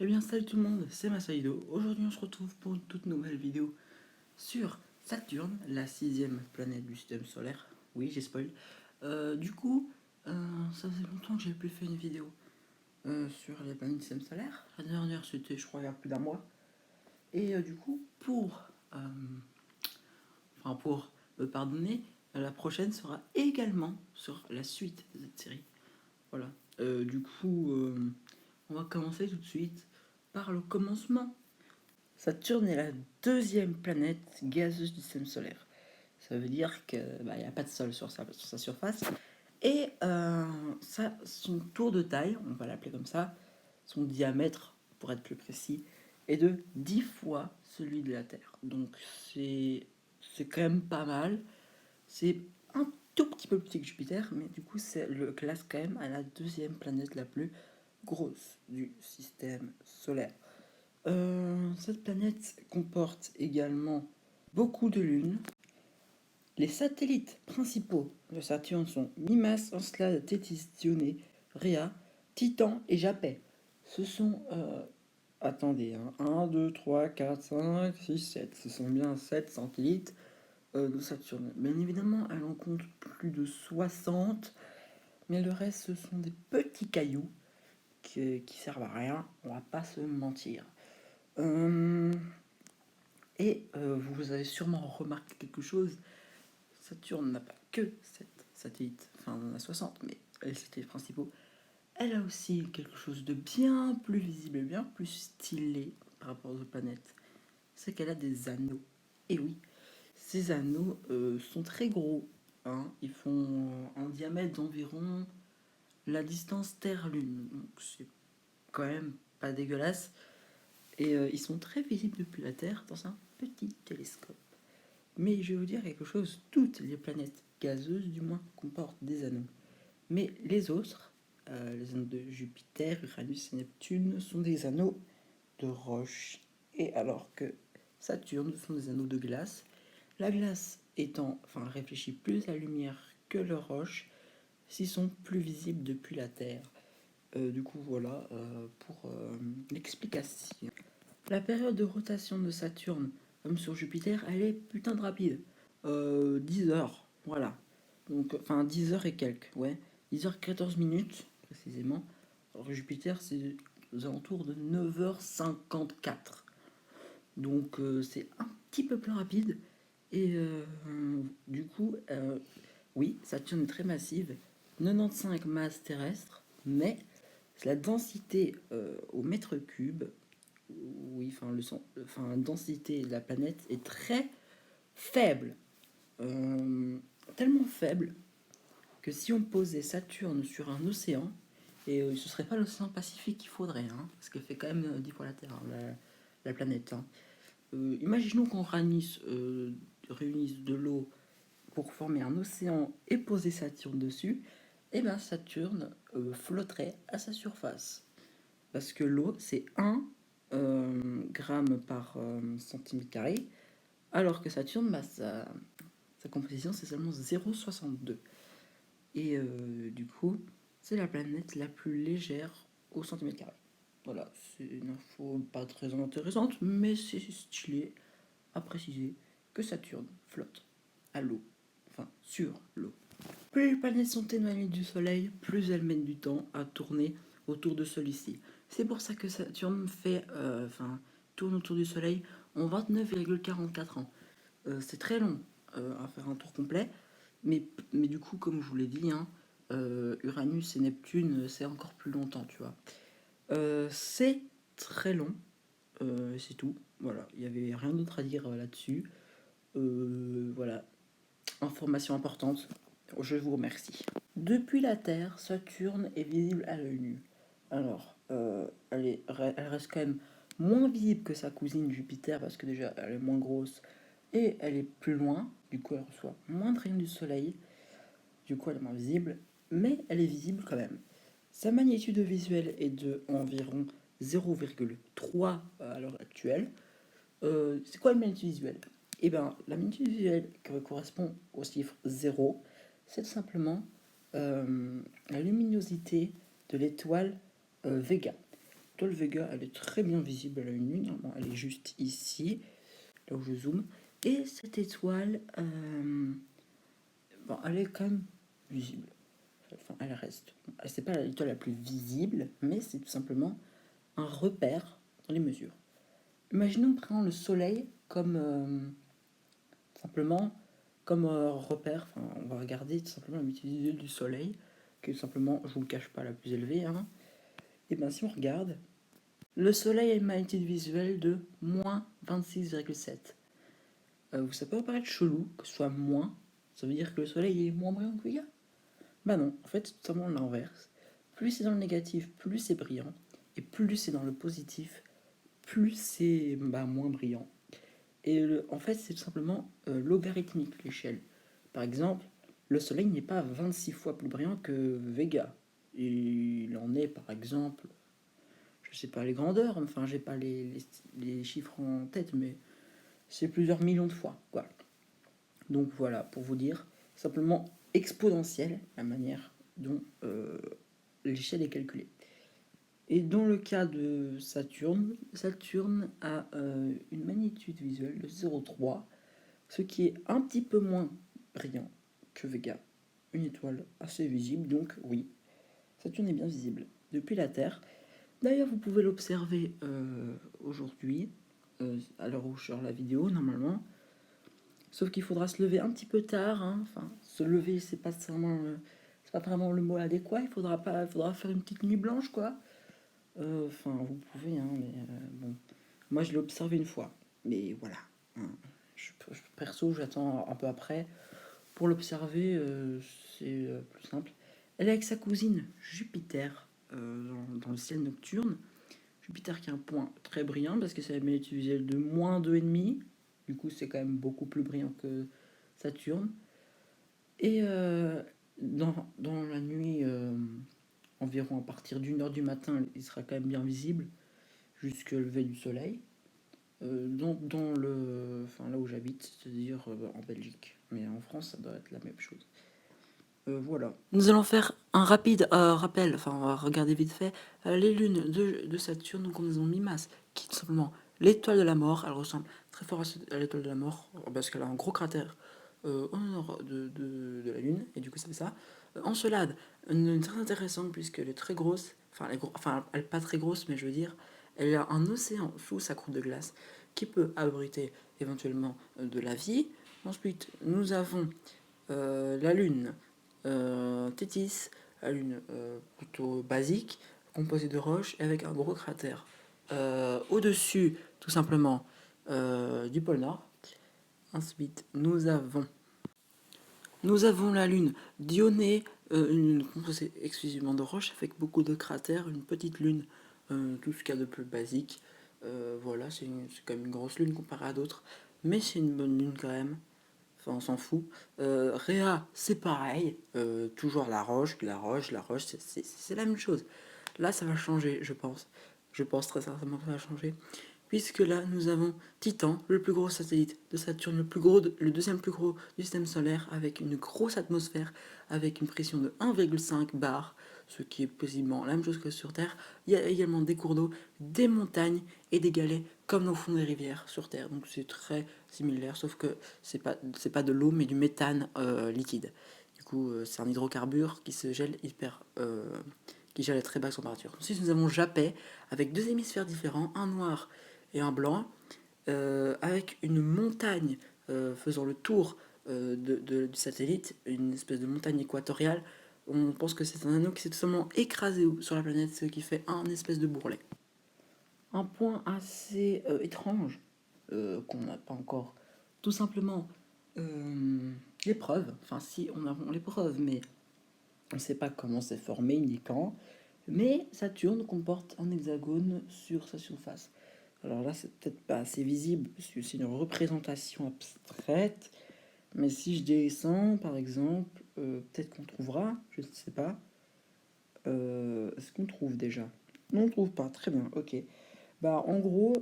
Eh bien salut tout le monde, c'est Masaido. Aujourd'hui on se retrouve pour une toute nouvelle vidéo sur Saturne, la sixième planète du système solaire. Oui, j'ai spoil. Ça faisait longtemps que j'ai plus fait une vidéo sur les planètes du système solaire. La dernière c'était je crois il y a plus d'un mois. Et euh, pour me pardonner, la prochaine sera également sur la suite de cette série. Voilà. On va commencer tout de suite par le commencement. Saturne est la deuxième planète gazeuse du système solaire. Ça veut dire qu'il n'y a pas de sol sur sa surface. Et son tour de taille, on va l'appeler comme ça, son diamètre, pour être plus précis, est de 10 fois celui de la Terre. Donc c'est quand même pas mal. C'est un tout petit peu plus petit que Jupiter, mais du coup, c'est le classe quand même à la deuxième planète la plus grosse du système solaire. Cette planète comporte également beaucoup de lunes. Les satellites principaux de Saturne sont Mimas, Encelade, Tethys, Dionée, Rhea, Titan et Japet. Ce sont... attendez, 1, 2, 3, 4, 5, 6, 7. Ce sont bien 7 satellites de Saturne. Bien évidemment, elle en compte plus de 60, mais le reste, ce sont des petits cailloux qui servent à rien, on va pas se mentir. Vous avez sûrement remarqué quelque chose, Saturne n'a pas que 7 satellites, enfin on en a 60, mais les satellites principaux. Elle a aussi quelque chose de bien plus visible et bien plus stylé par rapport aux planètes. C'est qu'elle a des anneaux. Et oui, ces anneaux sont très gros. Hein. Ils font un diamètre d'environ la distance Terre-Lune. Donc c'est quand même pas dégueulasse. Et ils sont très visibles depuis la Terre dans un petit télescope. Mais je vais vous dire quelque chose, toutes les planètes gazeuses du moins comportent des anneaux. Mais les autres, les anneaux de Jupiter, Uranus et Neptune, sont des anneaux de roche. Et alors que Saturne sont des anneaux de glace. La glace étant, réfléchit plus à la lumière que les roches, s'ils sont plus visibles depuis la Terre. Voilà pour l'explication. La période de rotation de Saturne, comme sur Jupiter, elle est putain de rapide. 10 heures, voilà. Donc, 10 heures et quelques, ouais. 10 heures 14 minutes, précisément. Alors Jupiter, c'est aux alentours de 9h54. Donc, c'est un petit peu plus rapide. Et oui, Saturne est très massive. 95 masses terrestres, mais la densité au mètre cube, la densité de la planète est très faible. Tellement faible que si on posait Saturne sur un océan, et ce serait pas l'océan Pacifique qu'il faudrait, hein, parce qu'elle fait quand même 10 fois la Terre, hein, la planète. Hein. Imaginons qu'on réunisse de l'eau pour former un océan et poser Saturne dessus, et bien Saturne flotterait à sa surface. Parce que l'eau, c'est 1 gramme par centimètre carré, alors que Saturne, sa composition, c'est seulement 0,62. Et c'est la planète la plus légère au centimètre carré. Voilà, c'est une info pas très intéressante, mais c'est stylé à préciser que Saturne flotte à l'eau, sur l'eau. Plus les planètes sont éloignées du Soleil, plus elles mettent du temps à tourner autour de celui-ci. C'est pour ça que Saturne tourne autour du Soleil en 29,44 ans. C'est très long à faire un tour complet, mais du coup, comme je vous l'ai dit, hein, Uranus et Neptune, c'est encore plus longtemps, tu vois. C'est très long, c'est tout. Voilà, il n'y avait rien d'autre à dire là-dessus. Voilà, information importante. Je vous remercie. Depuis la Terre, Saturne est visible à l'œil nu. Alors, elle reste quand même moins visible que sa cousine Jupiter parce que déjà elle est moins grosse et elle est plus loin. Du coup, elle reçoit moins de rayons du Soleil. Du coup, elle est moins visible, mais elle est visible quand même. Sa magnitude visuelle est de environ 0,3 à l'heure actuelle. C'est quoi la magnitude visuelle? Eh bien, la magnitude visuelle qui correspond au chiffre 0, c'est tout simplement la luminosité de l'étoile Vega. l'étoile Vega, elle est très bien visible à l'œil nu. Normalement, elle est juste ici, là où je zoome. Et cette étoile, bon, elle est quand même visible. Enfin, elle reste. C'est pas l'étoile la plus visible, mais c'est tout simplement un repère dans les mesures. Imaginons prenons le Soleil comme simplement comme repère. Enfin, on va regarder tout simplement la magnitude visuelle du Soleil, qui est tout simplement, je vous le cache pas, la plus élevée. Hein. Et bien si on regarde, le Soleil a une magnitude visuelle de moins 26,7. Ça peut paraître chelou que ce soit moins. Ça veut dire que le Soleil est moins brillant que Vega? Bah non, en fait c'est tout simplement l'inverse. Plus c'est dans le négatif, plus c'est brillant. Et plus c'est dans le positif, plus c'est moins brillant. Et en fait, c'est tout simplement logarithmique l'échelle. Par exemple, le Soleil n'est pas 26 fois plus brillant que Vega. Il en est, par exemple, je sais pas les grandeurs, enfin, j'ai pas les chiffres en tête, mais c'est plusieurs millions de fois, quoi. Donc voilà, pour vous dire, simplement exponentielle la manière dont l'échelle est calculée. Et dans le cas de Saturne, Saturne a une magnitude visuelle de 0,3, ce qui est un petit peu moins brillant que Vega. Une étoile assez visible, donc oui, Saturne est bien visible depuis la Terre. D'ailleurs, vous pouvez l'observer aujourd'hui, à l'heure où je sors la vidéo, normalement. Sauf qu'il faudra se lever un petit peu tard. Hein. Enfin, se lever, c'est pas vraiment le mot adéquat. Il faudra faire une petite nuit blanche, quoi. Enfin, vous pouvez, hein, mais bon. Moi, je l'ai observé une fois. Mais voilà. Hein. Perso, j'attends un peu après. Pour l'observer, c'est plus simple. Elle est avec sa cousine Jupiter dans le ciel nocturne. Jupiter qui est un point très brillant parce que c'est la magnitude visuelle de moins 2,5. Du coup, c'est quand même beaucoup plus brillant que Saturne. Et dans la nuit, environ à partir d'1 heure du matin, il sera quand même bien visible jusqu'au lever du soleil. Là où j'habite, c'est-à-dire en Belgique. Mais en France, ça doit être la même chose. Voilà. Nous allons faire un rapide rappel, enfin on va regarder vite fait les lunes de Saturne, donc nous avons mi-masse, qui est tout simplement l'étoile de la mort. Elle ressemble très fort à l'étoile de la mort, parce qu'elle a un gros cratère au nord de la Lune, et du coup ça fait ça. Encelade, très intéressante puisqu'elle est très grosse, elle est pas très grosse, mais je veux dire, elle a un océan sous sa croûte de glace qui peut abriter éventuellement de la vie. Ensuite, nous avons la Lune Tétis, la Lune plutôt basique, composée de roches et avec un gros cratère. Au-dessus, tout simplement, du pôle Nord. Ensuite, nous avons la Lune Dionée, une lune composée exclusivement de roches avec beaucoup de cratères, une petite lune, tout ce qu'il y a de plus basique. Voilà, c'est quand même une grosse lune comparée à d'autres, mais c'est une bonne lune quand même. Enfin, on s'en fout. Réa, c'est pareil. Toujours la roche, c'est la même chose. Là, ça va changer, je pense. Je pense très certainement que ça va changer. Puisque là, nous avons Titan, le plus gros satellite de Saturne, le deuxième plus gros du système solaire, avec une grosse atmosphère, avec une pression de 1,5 bar, ce qui est possiblement la même chose que sur Terre. Il y a également des cours d'eau, des montagnes et des galets, comme au fond des rivières sur Terre. Donc c'est très similaire, sauf que c'est pas de l'eau, mais du méthane liquide. Du coup, c'est un hydrocarbure qui se gèle qui gèle à très basse température. Ensuite, nous avons Japet, avec deux hémisphères différents, un noir et un blanc, avec une montagne faisant le tour du satellite, une espèce de montagne équatoriale. On pense que c'est un anneau qui s'est tout simplement écrasé sur la planète, ce qui fait un espèce de bourrelet. Un point assez étrange qu'on n'a pas encore, tout simplement les preuves. Enfin, si on a les preuves, mais on ne sait pas comment c'est formé ni quand. Mais Saturne comporte un hexagone sur sa surface. Alors là, c'est peut-être pas assez visible parce que c'est une représentation abstraite. Mais si je descends, par exemple, peut-être qu'on trouvera, je ne sais pas. Est-ce qu'on trouve déjà? Non, on trouve pas. Très bien, ok. Bah, en gros,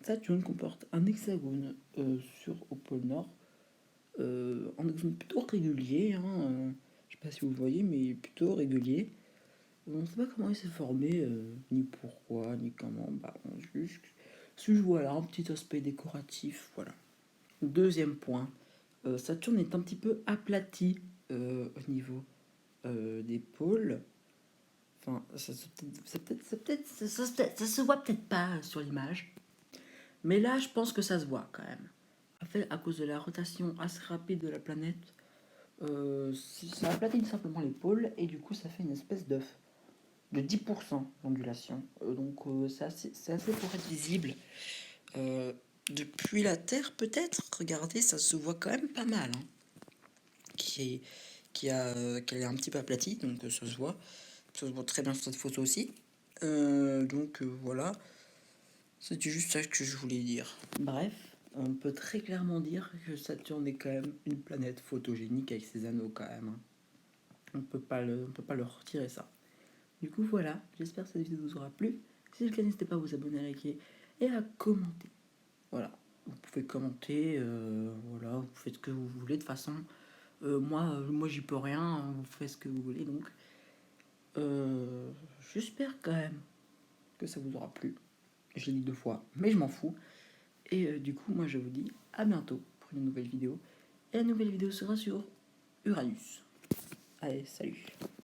Saturne comporte un hexagone au pôle Nord. Un hexagone plutôt régulier. Hein, je sais pas si vous le voyez, mais plutôt régulier. On ne sait pas comment il s'est formé, ni pourquoi, ni comment. Bah, juste voilà, un petit aspect décoratif, voilà. Deuxième point, Saturne est un petit peu aplati au niveau des pôles. Enfin, ça se voit peut-être pas sur l'image, mais là, je pense que ça se voit quand même. En fait, à cause de la rotation assez rapide de la planète, ça aplatit simplement les pôles et du coup, ça fait une espèce d'œuf de 10% d'ondulation. Donc, c'est assez pour être visible. Euh, Depuis la Terre, peut-être, regardez, ça se voit quand même pas mal. Hein, qui est, qu'elle est un petit peu aplatie, donc ça se voit. Ça se voit très bien sur cette photo aussi. Voilà, c'était juste ça que je voulais dire. Bref, on peut très clairement dire que Saturne est quand même une planète photogénique avec ses anneaux quand même. Hein. On peut pas leur retirer ça. Du coup voilà, j'espère que cette vidéo vous aura plu. Si c'est le cas, n'hésitez pas à vous abonner, à liker et à commenter. Voilà, vous pouvez commenter, voilà, vous faites ce que vous voulez de toute façon. Moi j'y peux rien, hein, vous faites ce que vous voulez donc. Euh, J'espère quand même que ça vous aura plu. Je l'ai dit 2 fois, mais je m'en fous. Et du coup, moi je vous dis à bientôt pour une nouvelle vidéo. Et la nouvelle vidéo sera sur Uranus. Allez, salut!